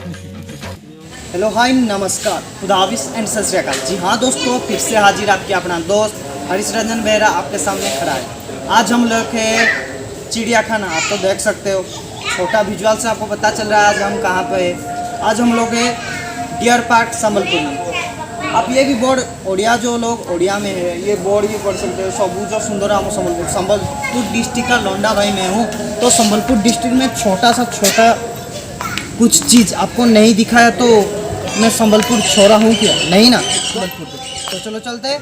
Hello hi नमस्कार खुदाविस and सत श्री अकाल। जी हाँ दोस्तों, फिर से हाजिर आपके अपना दोस्त हरीश रंजन बेहरा आपके सामने खड़ा है। आज हम लोग हैं चिड़ियाखाना। आप तो देख सकते हो, छोटा विजुअल से आपको पता चल रहा है आज हम कहाँ पे हैं। आज हम लोग हैं डियर पार्क संबलपुर में। आप ये भी बोर्ड ओडिया, जो लोग ओडिया में है ये बोर्ड भी पढ़ सकते हो। सबूज सुंदर आम संबलपुर डिस्ट्रिक्ट का लौंडा भाई मैं हूँ। तो संबलपुर डिस्ट्रिक्ट में छोटा कुछ चीज़ आपको नहीं दिखाया तो मैं संबलपुर छोरा हूँ क्या? नहीं ना, संबलपुर। तो चलो चलते हैं।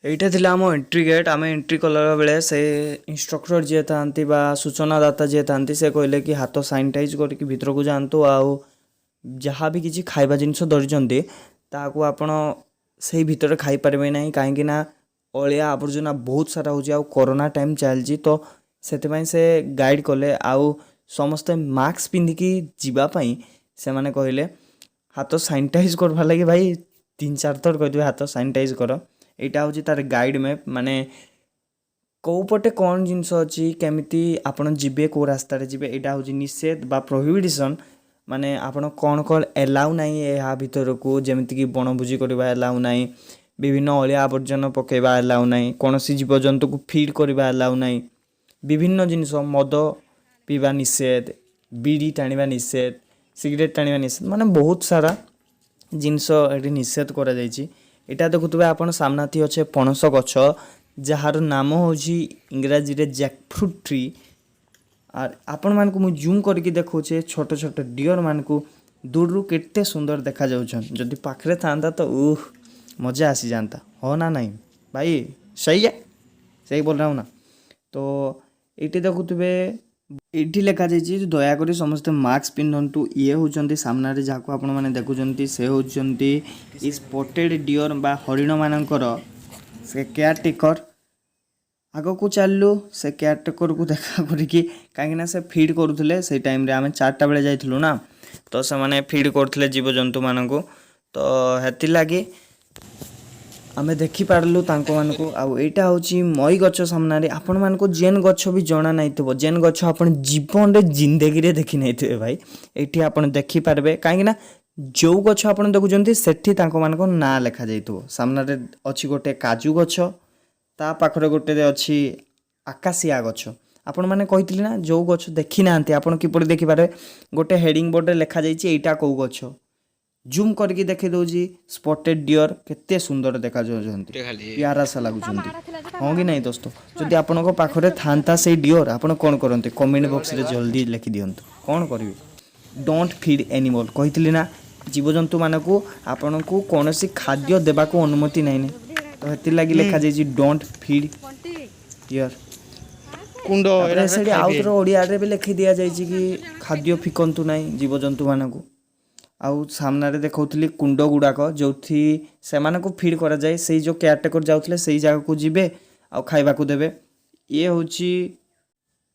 এইটা ଥିଲା ଆମ ଏଣ୍ଟ୍ରି ଗେଟ୍। ଆମେ ଏଣ୍ଟ୍ରି କଲା ବେଳେ ସେ ଇନଷ୍ଟ୍ରକ୍ଟର ଯିଏ ଥାନ୍ତି ବା ସୂଚନାଦାତା ଯିଏ ଥାନ୍ତି ସେ କହିଲେ କି ହାତ ସାନିଟାଇଜ୍ କରିକି ଭିତରକୁ ଯାଆନ୍ତୁ, ଆଉ ଯାହା ବି କିଛି ଖାଇବା ଜିନିଷ ଧରିଛନ୍ତି ତାହାକୁ ଆପଣ ସେଇ ଭିତରେ ଖାଇପାରିବେ ନାହିଁ, କାହିଁକି ନା ଅଳିଆ ଆବର୍ଜନା ବହୁତ ସାରା ହେଉଛି ଆଉ କରୋନା ଟାଇମ୍ ଚାଲିଛି। ତ ସେଥିପାଇଁ ସେ ଗାଇଡ଼ କଲେ ଆଉ ସମସ୍ତେ ମାସ୍କ ପିନ୍ଧିକି ଯିବା ପାଇଁ ସେମାନେ କହିଲେ। ହାତ ସାନିଟାଇଜ୍ କରିବା ଲାଗି ଭାଇ 3-4 ଥର କହିଦେବେ ହାତ ସାନିଟାଇଜ୍ କର। এইটা হচ্ছে তার গাইড ম্যাপ, মানে কেউ পটে କ'ଣ ଜିନିଷ ଅଛି, କେମିତି ଆପଣ ଯିବେ, କେଉଁ ରାସ୍ତାରେ ଯିବେ, ଏଇଟା ହେଉଛି ନିଷେଧ ବା ପ୍ରୋହିବିସନ୍। ମାନେ ଆପଣ କ'ଣ ଏଲାଉ ନାହିଁ ଏହା ଭିତରକୁ, ଯେମିତିକି ବଣଭୋଜି କରିବା ଏଲାଉ ନାହିଁ, ବିଭିନ୍ନ ଅଳିଆ ଆବର୍ଜନା ପକାଇବା ଏଲାଉ ନାହିଁ, କୌଣସି ଜୀବଜନ୍ତୁକୁ ଫିଡ୍ କରିବା ଏଲାଉ ନାହିଁ, ବିଭିନ୍ନ ଜିନିଷ ମଦ ପିଇବା ନିଷେଧ, ବିଡ଼ି ଟାଣିବା ନିଷେଧ, ସିଗାରେଟ୍ ଟାଣିବା ନିଷେଧ, ମାନେ ବହୁତ ସାରା ଜିନିଷ ଏଠି ନିଷେଧ କରାଯାଇଛି। এটা ଦେଖୁଥିବେ ଆପଣ ସାମ୍ନାଥି ଅଛେ ପଣସ ଗଛ, ଯାହାର ନାମ ହେଉଛି ଇଂରାଜୀରେ ଜ୍ୟାକଫ୍ରୁଟ୍ ଟ୍ରି। ଆର୍ ଆପଣମାନଙ୍କୁ ମୁଁ ଜୁମ୍ କରିକି ଦେଖାଉଛେ ଛୋଟ ଛୋଟ ଡିଅର୍ ମାନଙ୍କୁ ଦୂରରୁ କେତେ ସୁନ୍ଦର ଦେଖାଯାଉଛନ୍। ଯଦି ପାଖରେ ଥାନ୍ତା ତ ମଜା ଆସିଯାନ୍ତା, ହଁ ନା ନାହିଁ ଭାଇ? ସହି ସେଇ ବୋଲ ରहा हूं ना। तो ଏଇଠି ଦେଖୁଥିବେ ଏଇଠି ଲେଖାଯାଇଛି ଦୟାକରି ସମସ୍ତେ ମାସ୍କ ପିନ୍ଧନ୍ତୁ। ଇଏ ହେଉଛନ୍ତି ସାମ୍ନାରେ ଯାହାକୁ ଆପଣମାନେ ଦେଖୁଛନ୍ତି, ସେ ହେଉଛନ୍ତି ଇ ସ୍ପଟେଡ୍ ଡିଅର୍ ବା ହରିଣମାନଙ୍କର ସେ କେୟାର ଟେକର। ଆଗକୁ ଚାଲିଲୁ ସେ କେୟାର ଟେକରକୁ ଦେଖା କରିକି, କାହିଁକିନା ସେ ଫିଡ୍ କରୁଥିଲେ ସେଇ ଟାଇମ୍ରେ। ଆମେ 4ଟା ବେଳେ ଯାଇଥିଲୁ ନା, ତ ସେମାନେ ଫିଡ୍ କରୁଥିଲେ ଜୀବଜନ୍ତୁମାନଙ୍କୁ। ତ ହେଥିଲାଗି ଆମେ ଦେଖିପାରିଲୁ ତାଙ୍କମାନଙ୍କୁ। ଆଉ ଏଇଟା ହେଉଛି ମଇ ଗଛ ସାମ୍ନାରେ। ଆପଣମାନଙ୍କୁ ଯେନ୍ ଗଛ ବି ଜଣା ନାଇଁଥିବ, ଯେନ୍ ଗଛ ଆପଣ ଜୀବନରେ ଜିନ୍ଦଗିରେ ଦେଖି ନାଇଥିବେ ଭାଇ, ଏଇଠି ଆପଣ ଦେଖିପାରିବେ। କାହିଁକିନା ଯେଉଁ ଗଛ ଆପଣ ଦେଖୁଛନ୍ତି ସେଠି ତାଙ୍କମାନଙ୍କ ନାଁ ଲେଖାଯାଇଥିବ। ସାମ୍ନାରେ ଅଛି ଗୋଟେ କାଜୁ ଗଛ, ତା ପାଖରେ ଗୋଟେ ଅଛି ଆକାଶିଆ ଗଛ। ଆପଣମାନେ କହିଥିଲେ ନା ଯେଉଁ ଗଛ ଦେଖି ନାହାନ୍ତି ଆପଣ କିପରି ଦେଖିପାରିବେ, ଗୋଟେ ହେଡ଼ିଂ ବୋର୍ଡ଼ରେ ଲେଖାଯାଇଛି ଏଇଟା କେଉଁ ଗଛ। ଜୁମ୍ କରିକି ଦେଖି ଦେଉଛି ସ୍ପଟେଡ୍ ଡିଅର୍ କେତେ ସୁନ୍ଦର ଦେଖାଯାଉଛନ୍ତି, ପ୍ୟାରାସା ଲାଗୁଛନ୍ତି, ହଁ କି ନାହିଁ ଦୋସ୍ତ? ଯଦି ଆପଣଙ୍କ ପାଖରେ ଥାନ୍ତା ସେଇ ଡିଅର୍, ଆପଣ କ'ଣ କରନ୍ତେ? କମେଣ୍ଟ ବକ୍ସରେ ଜଲ୍ଦି ଲେଖିଦିଅନ୍ତୁ। କ'ଣ କରିବେ? Don't feed animal. କହିଥିଲି ନା, ଜୀବଜନ୍ତୁମାନଙ୍କୁ ଆପଣଙ୍କୁ କୌଣସି ଖାଦ୍ୟ ଦେବାକୁ ଅନୁମତି ନାହିଁ। ତ ସେଥିଲାଗି ଲେଖାଯାଇଛି ଡୋଣ୍ଟ ଫିଡ୍ ଡିଅର୍। ତାପରେ ସେଠି ଆଉ ଥରେ ଓଡ଼ିଆରେ ବି ଲେଖି ଦିଆଯାଇଛି କି ଖାଦ୍ୟ ଫିକନ୍ତୁ ନାହିଁ ଜୀବଜନ୍ତୁମାନଙ୍କୁ। ଆଉ ସାମ୍ନାରେ ଦେଖାଉଥିଲି କୁଣ୍ଡ ଗୁଡ଼ାକ ଯେଉଁଠି ସେମାନଙ୍କୁ ଫିଡ୍ କରାଯାଏ। ସେଇ ଯେଉଁ କେୟାରଟେକର ଯାଉଥିଲେ ସେଇ ଜାଗାକୁ ଯିବେ ଆଉ ଖାଇବାକୁ ଦେବେ। ଇଏ ହେଉଛି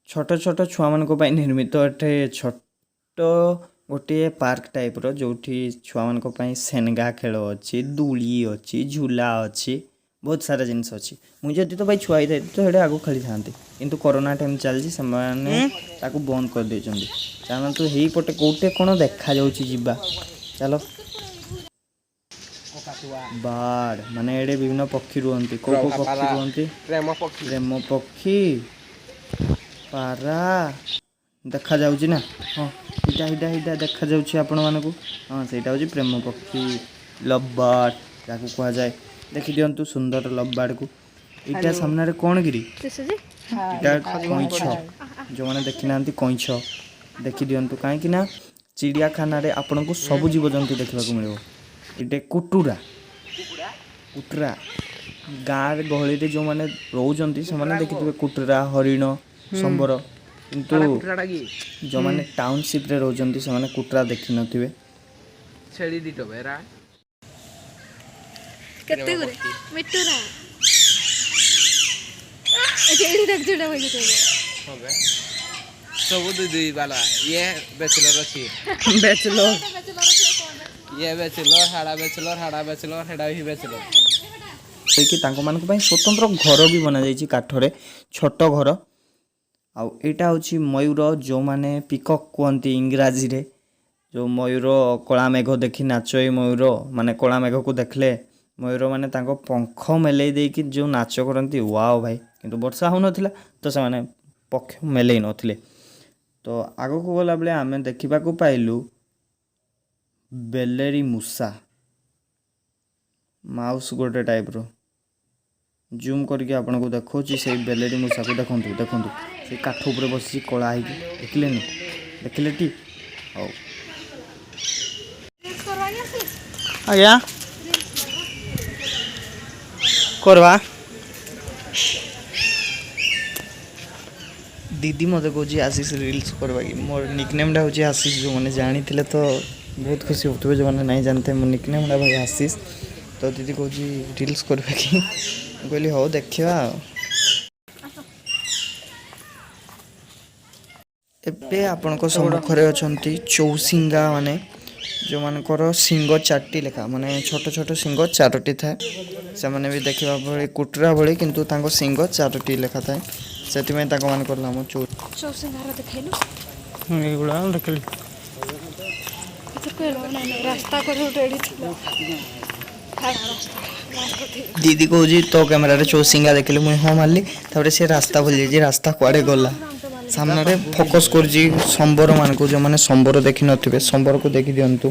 ଛୋଟ ଛୋଟ ଛୁଆମାନଙ୍କ ପାଇଁ ନିର୍ମିତ ଏଠି ଛୋଟ ଗୋଟିଏ ପାର୍କ ଟାଇପ୍ର, ଯେଉଁଠି ଛୁଆମାନଙ୍କ ପାଇଁ ସେନଗା ଖେଳ ଅଛି, ଦୋଳି ଅଛି, ଝୁଲା ଅଛି, ବହୁତ ସାରା ଜିନିଷ ଅଛି। ମୁଁ ଯଦି ତ ଭାଇ ଛୁଆ ହେଇଥାନ୍ତି ତ ସେଇଟା ଆଗକୁ ଖେଳିଥାନ୍ତି, କିନ୍ତୁ କରୋନା ଟାଇମ୍ ଚାଲିଛି, ସେମାନେ ତାକୁ ବନ୍ଦ କରିଦେଇଛନ୍ତି। ଚାଲନ୍ତୁ ହେଇପଟେ କେଉଁଟେ କ'ଣ ଦେଖାଯାଉଛି, ଯିବା ଚାଲ। ବାର୍ଡ ମାନେ ଏଇଠି ବିଭିନ୍ନ ପକ୍ଷୀ ରୁହନ୍ତି। କେଉଁ କେଉଁ ପକ୍ଷୀ ରୁହନ୍ତି? ପ୍ରେମ ପକ୍ଷୀ, ପାରା ଦେଖାଯାଉଛି ନା? ହଁ, ଏଇଟା ଦେଖାଯାଉଛି ଆପଣମାନଙ୍କୁ। ହଁ, ସେଇଟା ହେଉଛି ପ୍ରେମ ପକ୍ଷୀ, ଲଭ୍ ବାର୍ଡ ଯାହାକୁ କୁହାଯାଏ। ଦେଖିଦିଅନ୍ତୁ ସୁନ୍ଦର ଲଭ୍ ବାର୍ଡକୁ। ଏଇଟା ସାମ୍ନାରେ କ'ଣ କିରି? ଏଇଟା କଇଁଛ। ଯେଉଁମାନେ ଦେଖିନାହାନ୍ତି କଇଁଛ ଦେଖିଦିଅନ୍ତୁ, କାହିଁକି ନା ଚିଡ଼ିଆଖାନାରେ ଆପଣଙ୍କୁ ସବୁ ଜୀବଜନ୍ତୁ ଦେଖିବାକୁ ମିଳିବ। ଏଇଟା କୁଟୁରା। ଗାଁରେ ଗହଳିରେ ଯେଉଁମାନେ ରହୁଛନ୍ତି ସେମାନେ ଦେଖିଥିବେ କୁଟୁରା, ହରିଣ, ସମ୍ବର, କିନ୍ତୁ ଯେଉଁମାନେ ଟାଉନସିପ୍ରେ ରହୁଛନ୍ତି ସେମାନେ କୁଟୁରା ଦେଖିନଥିବେ। ଛେଳି ଦିଟା ବେରା କେତେ ଗୁରେ ମିଟୁରା ଏଠି ଦେଖ ଯୋଟା ହୋଇ ଯେତେ হবে ସବୁ ଦୁଇ ବାଲା ଇଏ ବ୍ୟାଚଲର ଅଛି ବ୍ୟାଚଲର ଇଏ ବ୍ୟାଚଲର ହାଡ଼ା ବ୍ୟାଚଲର ହେଡ଼ା ବି ବ୍ୟାଚଲର। ହେଇକି ତାଙ୍କମାନଙ୍କ ପାଇଁ ସ୍ୱତନ୍ତ୍ର ଘର ବି ବନାଯାଇଛି କାଠରେ, ଛୋଟ ଘର। ଆଉ ଏଇଟା ହେଉଛି ମୟୂର, ଯେଉଁମାନେ ପିକକ୍ କୁହନ୍ତି ଇଂରାଜୀରେ। ଯେଉଁ ମୟୂର କଳା ମେଘ ଦେଖି ନାଚ, ଏଇ ମୟୂର ମାନେ କଳା ମେଘକୁ ଦେଖିଲେ ମୟୂର ମାନେ ତାଙ୍କ ପଙ୍ଖ ମେଲେଇ ଦେଇକି ଯେଉଁ ନାଚ କରନ୍ତି, ୱାଓ ଭାଇ। କିନ୍ତୁ ବର୍ଷା ହେଉନଥିଲା ତ ସେମାନେ ପକ୍ଷ ମେଲେଇ ନଥିଲେ। ତ ଆଗକୁ ଗଲାବେଳେ ଆମେ ଦେଖିବାକୁ ପାଇଲୁ ବେଲେରୀ ମୂଷା, ମାଉସ୍ ଗୋଟେ ଟାଇପ୍ର। ଜୁମ୍ କରିକି ଆପଣଙ୍କୁ ଦେଖାଉଛି ସେଇ ବେଲେରୀ ମୂଷାକୁ। ଦେଖନ୍ତୁ ଦେଖନ୍ତୁ ସେଇ କାଠ ଉପରେ ବସିଛି କଳା ହେଇକି, ଦେଖିଲେନି? ଦେଖିଲେ ଟି? ହଉ ଆଜ୍ଞା କରବା। दीदी मत कौच आशीष रिल्स करवा कि मोर निकनेमटा हूँ आशीष। जो मैंने जानी तो बहुत खुशी होते जो मैंने नहीं जानते मो निकनेमटा भाई आशीष। तो दीदी कौच रिल्स करवा कि कहली हो देखा। एबे आपण सम्मुखरे अच्छा चौसिंगा माने जो मानकर सिंग चारटी लेखा माने छोट छोट सिंग चारोटी थाए। से मैंने भी देखा भाई कुटरा भली किंतु तांको सिंग चारोटी लेखा थाए। से मानकर नाम चौसिंगार देखैलु एगुड़ा देखली। रास्ता को रेडी थिला दीदी कौच तो कैमेरा चौसिंगा देखली मुझे हाँ मारली। से रास्ता भूल जाइए रास्ता कुआड़े गला सामने फोकस कर संबर मान को जो मैंने संबर देखी नथिबे संबर को देखी दिंतु।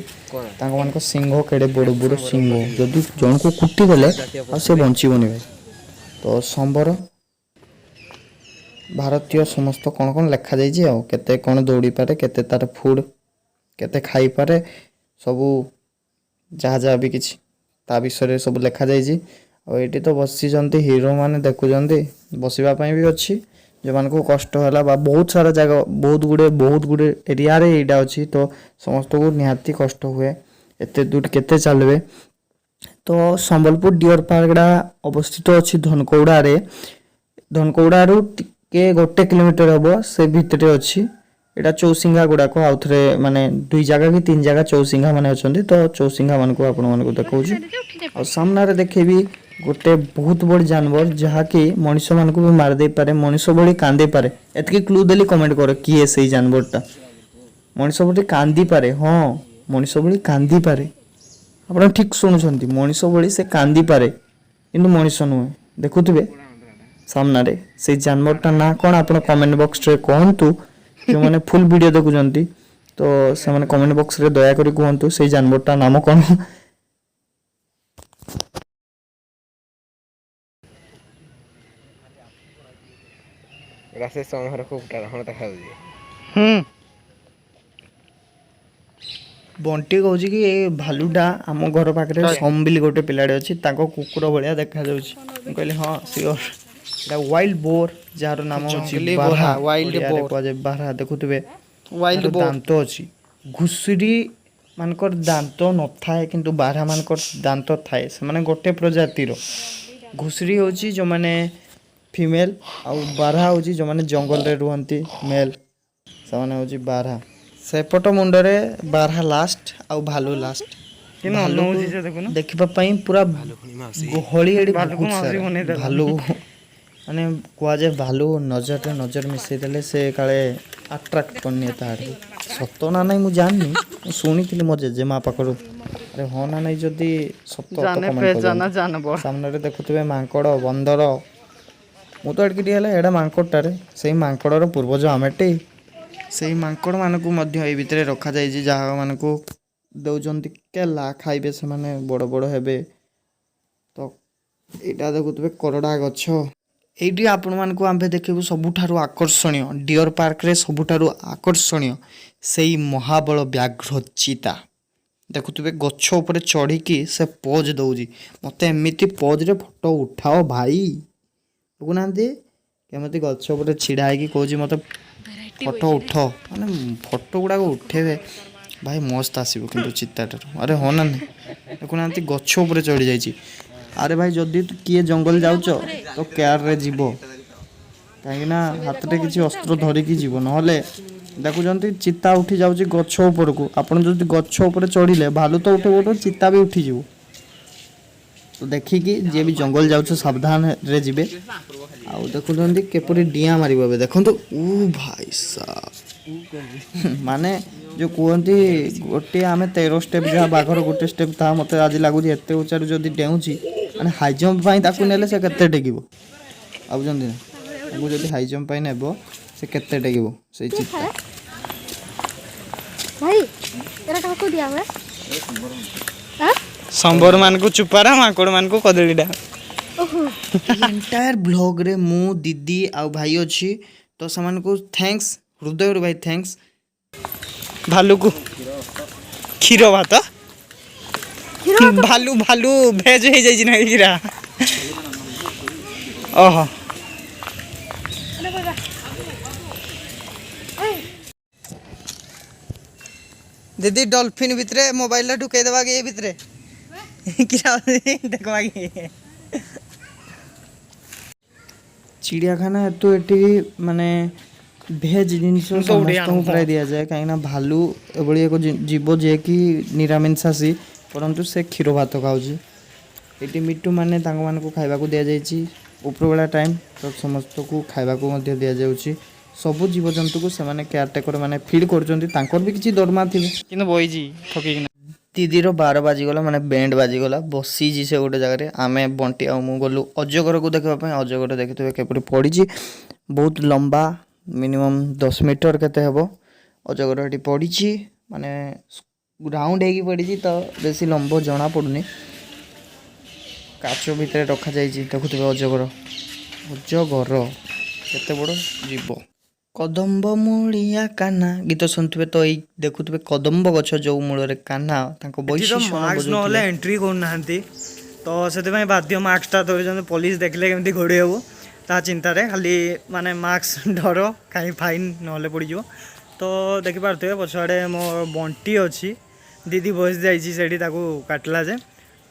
मान सिंह केड़े बड़ बड़ सिंह जदि जन को कुटी गले से बचीबनी भाई। तो संबर भारतीय समस्त कौन कौन लेखा जाइए केते कौन दौड़ी पारे केते तार फुड केते खाई पारे सबू जहाँ जहाँ भी किसी ता विषय सब लेखा जाइए। ये तो बसी हीरो मैंने देखुं बसवाई भी अच्छी जो मान को कष्ट है बहुत सारा जगह बहुत गुड़े एरिया रे एटा अच्छी। तो समस्त को निहाती कष्ट हुए एत दूर केते चलवे। तो संबलपुर डियर पार्कटा अवस्थित अच्छी धनकौड़े धनकौड़ू टे गोटे किलोमीटर हम से भितर अच्छी। यहाँ चौसिंगा गुड़ाक आउ थे माने 2 जगह कि 3 जगह चौसिंगा माने अच्छा। तो चौसिंगा मान को आपण मान देखा और सामने देखेबी गोटे बहुत बड़ जानवर जहाँकि मनीष मान को भी मारदे पारे मनीष भाई कांदी पारे। एतकी क्लू देली कमेंट कर किए से जानवरटा मनीष भाई कांदी पारे। हाँ मनीष भाई कांदी पारे आप ठीक शुणुंट मनीष भाई से कांदी पारे किंतु मनीष नुहे। देखुवे सामने से जानवरटा ना कौन आप कमेंट बॉक्स रे कहतु जो मैंने फुल वीडियो देखुंत। तो से मैंने कमेंट बॉक्स रे दया करी कहतु से जानवरटा नाम कौन। ରାଶି ସମହର खूब ହଣ ଦେଖା ଯାଉଛି। बंटी कहूँ कि ये भालुटा आम घर पाखे सम्बिली गोटे पिलाड़े अच्छी कुकुर भाया देखा कहली हाँ सियोर वाइल्ड बोर जार नाम बारहा देखुवे दांत अच्छी। घुषुरी मानकर दांत न थाए किंतु बारहा मानकर दांत थाए से माने गोटे प्रजातिर। घुषुरी हूँ जो मैंने फीमेल आउ बारहा हूँ जो मैंने जंगल रे रुहंती मेल से माने हूँ बारहा। सेपट मुंडरे बारहा लास्ट आउ भालू लास्ट देखा पूरा गहली भालू माने कहुए भालू नजर नजर मिसई देले से काले अट्राक्ट करनी ताड़ी सत ना नहीं मुझे जाननी शुणी मो जेजेमा पाखर। अरे हाँ ना नहीं जदि सत सामने देखुवे मांकड़ बंदर मु तो एडकी एड़ा मांकड़टारे से मांकड़र पूर्वज आमेटे से मांकड़ मानक भितर रखा जाए जहाँ मान को दौरान केला खाइबे से माने बड़ बड़ हेबे। तो यहाँ देखुवे करड़ा गछ ये आपण मान को आम देखू सबुठारु आकर्षणीय डियर पार्क रे सबुठारु आकर्षणीय से महाबल व्याघ्र चिता देखुवे गछ उपर चढ़ी से पोज दौजी मत एमती पोज रे फोटो उठाओ भाई देखुना केमती गछ उपर छिड़ा है कौच मत फोटो उठ माने फोटो गुड़ाक उठेबे भाई मस्त आसो कि चित्ताटार। अरे हाँ ना देखुना गछ उपर चढ़ी जाइए। अरे भाई जदि किए जंगल जाऊच तो केयर रे जीव କାହିଁକିନା ହାତରେ କିଛି ଅସ୍ତ୍ର ଧରିକି ଯିବ, ନହେଲେ ଦେଖୁଛନ୍ତି ଚିତା ଉଠି ଯାଉଛି ଗଛ ଉପରକୁ। ଆପଣ ଯଦି ଗଛ ଉପରେ ଚଢ଼ିଲେ ଭାଲୁ ତ ଉଠିବ, ଚିତା ବି ଉଠିଯିବ। ତ ଦେଖିକି ଯିଏ ବି ଜଙ୍ଗଲ ଯାଉଛ ସାବଧାନରେ ଯିବେ। ଆଉ ଦେଖୁଛନ୍ତି କିପରି ଡିଆଁ ମାରିବ ଏବେ ଦେଖନ୍ତୁ। ଉ ଭାଇ ସାବ ମାନେ ଯେଉଁ କୁହନ୍ତି ଗୋଟିଏ ଆମେ 13 ଷ୍ଟେପ୍ ଯାହା ବାଘର ଗୋଟେ ଷ୍ଟେପ୍ ତାହା ମୋତେ ଆଜି ଲାଗୁଛି ଏତେ ଉଚ୍ଚାରୁ ଯଦି ଡେଉଁଛି ମାନେ ହାଇ ଜମ୍ପ ପାଇଁ ତାକୁ ନେଲେ ସେ କେତେ ଡେଗିବ ଭାବୁଛନ୍ତି ନା। ତାକୁ ଯଦି ହାଇ ଜମ୍ପ ପାଇଁ ନେବ ସେ କେତେ ଡେଗିବ ସେଇ ଚିତା। ଭାଇ ଏରା କାହାକୁ ଦିଆ ହୁଏ? ସମ୍ବର ମାନଙ୍କୁ ଚୁପାରା ମାଙ୍କଡ ମାନଙ୍କୁ କଦଳୀଟା। ଏଣ୍ଟାୟାର ବ୍ଲଗ୍ରେ ମୁଁ ଦିଦି ଆଉ ଭାଇ ଅଛି, ତ ସେମାନଙ୍କୁ ଥ୍ୟାଙ୍କସ୍, ହୃଦୟରୁ ଭାଇ ଥ୍ୟାଙ୍କସ୍। ଭାଲୁକୁ କ୍ଷୀର ଭାତ ଭାଲୁ ଭାଲୁ ଭେଜ ହେଇଯାଇଛି ନା କ୍ଷୀରା। ଓହୋ दीदी डॉल्फिन भितरे मोबाइल ढुके देवा के भितरे देखवा के चिड़ियाखाना हेतु एटी माने भेज जिनिस समस्त प्राय दि जाए कहीं भालू एभली एक जीव जे कि निरामिषासी परंतु से क्षीर भात खाऊँगी। ये मिट्टू मैंने खावा दि जाए उपरबेला टाइम तो समस्त को खावा दि जाऊँगी। सबू जीवजंतु को से केयारटेकर मैंने फिड कर भी किसी दरमा थी कि बईजी ठकी दीदीर 12 बाजिगला माने बैंड बाजिगला बसीजी से गोटे जगह आमे बंटी आ मु गलु अजगर को देखापी। अजगर देखिए केपरि पड़ी बहुत लंबा मिनिमम 10 मीटर केते हेबो अजगर एटी पड़ी माने राउंड हेकी पड़ी तो बेसी लंबो जना पड़ुनी। काच भितर रखा जाइए देखुवे अजगर अजगर केते बड़ जीव। कदम्ब मूलिया कान्हा गीत शुणुवे तो यही देखुवे कदम्ब गछ जो मूल कान्हा मास्क ना एंट्री करना तो से बाध्य मास्कटा धरी पुलिस देखले केमती घोड़ी हेबू ता चिंतार खाली माने मास्क डर कहीं फाइन ना पड़ज। तो देखिपे पछाड़े मो बंटी अच्छी दीदी बस जाइए काटला जे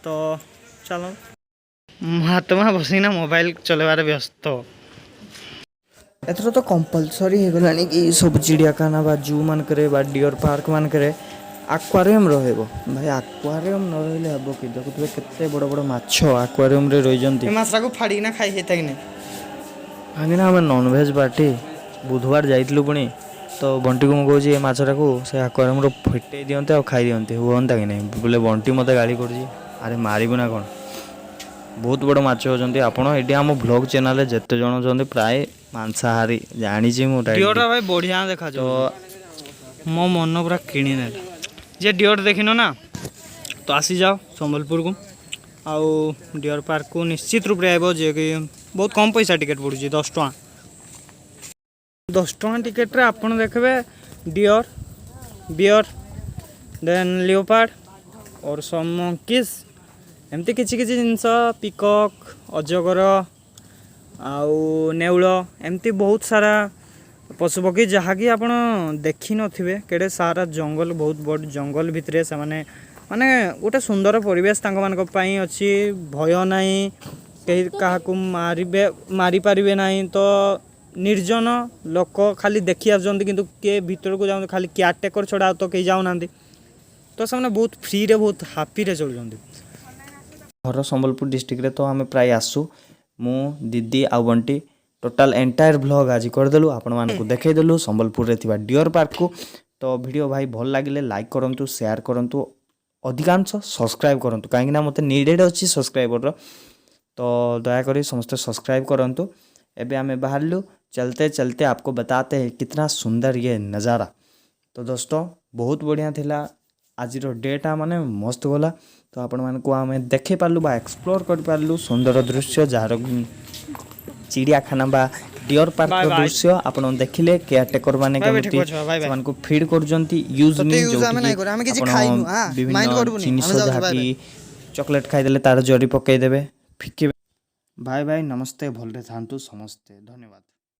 तो चलो महात्मा बसिना मोबाइल चलबार व्यस्त। एथर तो कंपलसरी हो गलानी कि सब चिड़ियाखाना बा जू मानक डियर पार्क मानक आक्वारियम रहिबो। भाई आक्वारियम न रहिले हेबो कि देखुतबे केते बड़ बड़ माछ आक्वारियम रे रहि जंती। माछरा को फाड़ी ना खाई हेता कि नै भागिना हम नॉनवेज पार्टी बुधवार जाइतलु पुणी तो बंटी को कहूँ ये माछटा को से आक्वारियम रो फिटे दियंते आ खाई दियंते हुअंता कि नहीं बोले बंटी मते गाली करजी अरे मारिबु ना कोन बहुत बड़ माछ होचंती। आपण एडी हम ब्लॉग चैनल रे जते जण होचंती प्राय मांसाहारी जानी छी मु डियोटा भाई बढ़िया देखा जो तो मो मन पूरा किणी ने जे डियोट देखिनो ना तो आसी जाओ संबलपुर को आउ डियर पार्क को निश्चित रूप से आइबो जे कि बहुत कम पैसा टिकट पड़ुची 10 टका 10 टका टिकट रे आपण देखबे डियर बियर देन लियोपार्ड और सम मंकीज एमती किछि किछि जिंस पिकॉक अजगर आउ नेउल एमती बहुत सारा पशुपक्षी जहाँकि आप देखी नथिबे केड़े सारा जंगल बहुत बड़ जंगल भितरे से माने गोटे सुंदर परिवेश तांको अच्छी भय नाही कहीं क्या मारी पारिबे नाही तो निर्जन लोक खाली देखी आसुचंती किंतु के भीतर को जाउ खाली केयारटेकर छड़ा तो कहीं जाऊ नांदी तो से बहुत फ्री रे बहुत हैप्पी रे चलुचंती। घर संबलपुर डिस्ट्रिक्ट रे तो आम प्राय आसू मु दीदी आ बंटी टोटाल एंटायर ब्लॉग आज करदेलु आपण मानकु देखैदेलु संबलपुर रे थिबा डियर पार्क को। तो वीडियो भाई भल लागिले लाइक करंतु शेयर करंतु अधिकांश सब्सक्राइब करंतु कहीं मते नीडेड अच्छी सब्सक्राइबर तो दया करी समस्त सब्सक्राइब करंतु। एबे आमे बाहरलु चलते चलते आपको बताते हैं कितना सुंदर ये नज़ारा। तो दोस्तों बहुत बढ़िया थिला आज डेटा माने मस्त गला तो आपण मानकु आमे देखे पारलु बा एक्सप्लोर कर पारलु सुंदर दृश्य जार चिड़ियाखाना बा डियर पार्क रो दृश्य आपण देखिले केयारटेकर माने केमती मानकु फीड करजंती यूज नी जो विभिन्न जिनिस जहाँकि चॉकलेट खाइदेले तार जरी पकई देबे फिकी। भाई भाई नमस्ते भलरे थांतु समस्ते धन्यवाद।